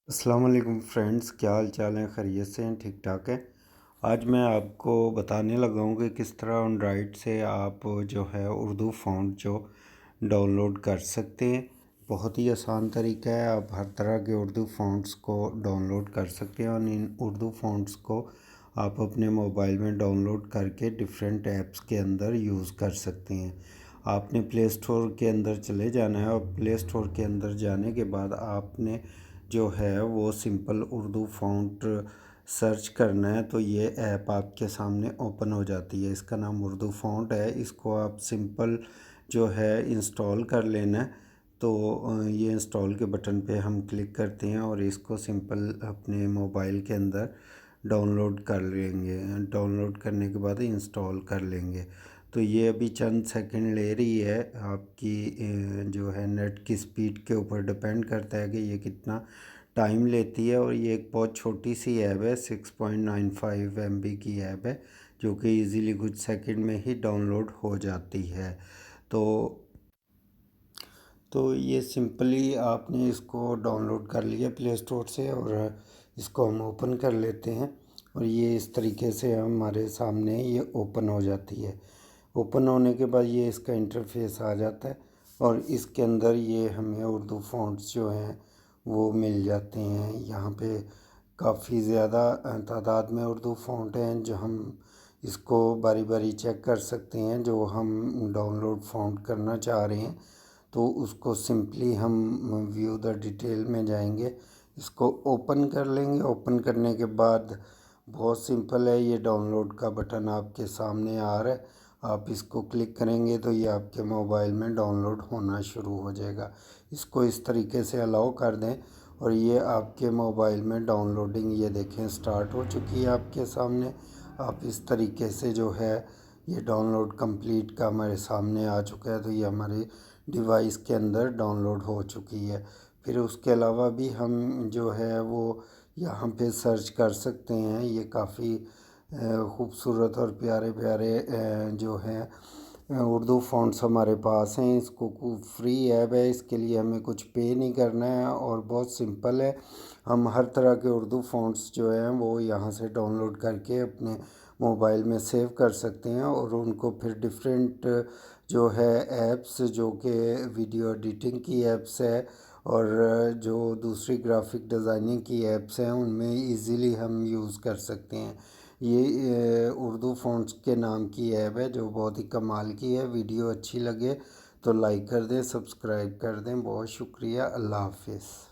السلام علیکم فرینڈز، کیا حال چال ہیں؟ خیریت سے ہیں؟ ٹھیک ٹھاک ہے۔ آج میں آپ کو بتانے لگا ہوں کہ کس طرح اینڈرائڈ سے آپ جو ہے اردو فونٹ جو ڈاؤن لوڈ کر سکتے ہیں۔ بہت ہی آسان طریقہ ہے، آپ ہر طرح کے اردو فونٹس کو ڈاؤن لوڈ کر سکتے ہیں اور ان اردو فونٹس کو آپ اپنے موبائل میں ڈاؤن لوڈ کر کے ڈیفرنٹ ایپس کے اندر یوز کر سکتے ہیں۔ آپ نے پلے اسٹور کے اندر چلے جانا ہے اور پلے اسٹور کے اندر جانے کے بعد آپ نے جو ہے وہ سمپل اردو فونٹ سرچ کرنا ہے تو یہ ایپ آپ کے سامنے اوپن ہو جاتی ہے۔ اس کا نام اردو فونٹ ہے، اس کو آپ سمپل جو ہے انسٹال کر لینا ہے۔ تو یہ انسٹال کے بٹن پہ ہم کلک کرتے ہیں اور اس کو سمپل اپنے موبائل کے اندر ڈاؤن لوڈ کر لیں گے۔ ڈاؤن لوڈ کرنے کے بعد انسٹال کر لیں گے تو یہ ابھی چند سیکنڈ لے رہی ہے۔ آپ کی جو ہے نیٹ کی سپیڈ کے اوپر ڈپینڈ کرتا ہے کہ یہ کتنا ٹائم لیتی ہے، اور یہ ایک بہت چھوٹی سی ایپ ہے، 6.95 MB کی ایپ ہے جو کہ ایزیلی کچھ سیکنڈ میں ہی ڈاؤن لوڈ ہو جاتی ہے۔ تو یہ سمپلی آپ نے اس کو ڈاؤن لوڈ کر لیا پلے اسٹور سے اور اس کو ہم اوپن کر لیتے ہیں اور یہ اس طریقے سے ہمارے سامنے یہ اوپن ہو جاتی ہے۔ اوپن ہونے کے بعد یہ اس کا انٹرفیس آ جاتا ہے اور اس کے اندر یہ ہمیں اردو فونٹس جو ہیں وہ مل جاتے ہیں۔ یہاں پہ کافی زیادہ تعداد میں اردو فونٹ ہیں جو ہم اس کو باری باری چیک کر سکتے ہیں۔ جو ہم ڈاؤن لوڈ فونٹ کرنا چاہ رہے ہیں تو اس کو سمپلی ہم ویو دا ڈیٹیل میں جائیں گے، اس کو اوپن کر لیں گے۔ اوپن کرنے کے بعد بہت سمپل ہے، یہ ڈاؤن لوڈ کا بٹن آپ کے سامنے آ رہا ہے، آپ اس کو کلک کریں گے تو یہ آپ کے موبائل میں ڈاؤن لوڈ ہونا شروع ہو جائے گا۔ اس کو اس طریقے سے الاؤ کر دیں اور یہ آپ کے موبائل میں ڈاؤن لوڈنگ یہ دیکھیں سٹارٹ ہو چکی ہے آپ کے سامنے۔ آپ اس طریقے سے جو ہے یہ ڈاؤن لوڈ کمپلیٹ کا ہمارے سامنے آ چکا ہے، تو یہ ہمارے ڈیوائس کے اندر ڈاؤن لوڈ ہو چکی ہے۔ پھر اس کے علاوہ بھی ہم جو ہے وہ یہاں پہ سرچ کر سکتے ہیں۔ یہ کافی خوبصورت اور پیارے پیارے جو ہیں اردو فونٹس ہمارے پاس ہیں۔ اس کو فری ایپ ہے، اس کے لیے ہمیں کچھ پے نہیں کرنا ہے اور بہت سمپل ہے۔ ہم ہر طرح کے اردو فونٹس جو ہیں وہ یہاں سے ڈاؤن لوڈ کر کے اپنے موبائل میں سیو کر سکتے ہیں اور ان کو پھر ڈیفرنٹ جو ہے ایپس جو کہ ویڈیو ایڈیٹنگ کی ایپس ہے اور جو دوسری گرافک ڈیزائننگ کی ایپس ہیں ان میں ایزیلی ہم یوز کر سکتے ہیں۔ یہ اردو فونٹس کے نام کی ایپ ہے جو بہت ہی کمال کی ہے۔ ویڈیو اچھی لگے تو لائک کر دیں، سبسکرائب کر دیں۔ بہت شکریہ، اللہ حافظ۔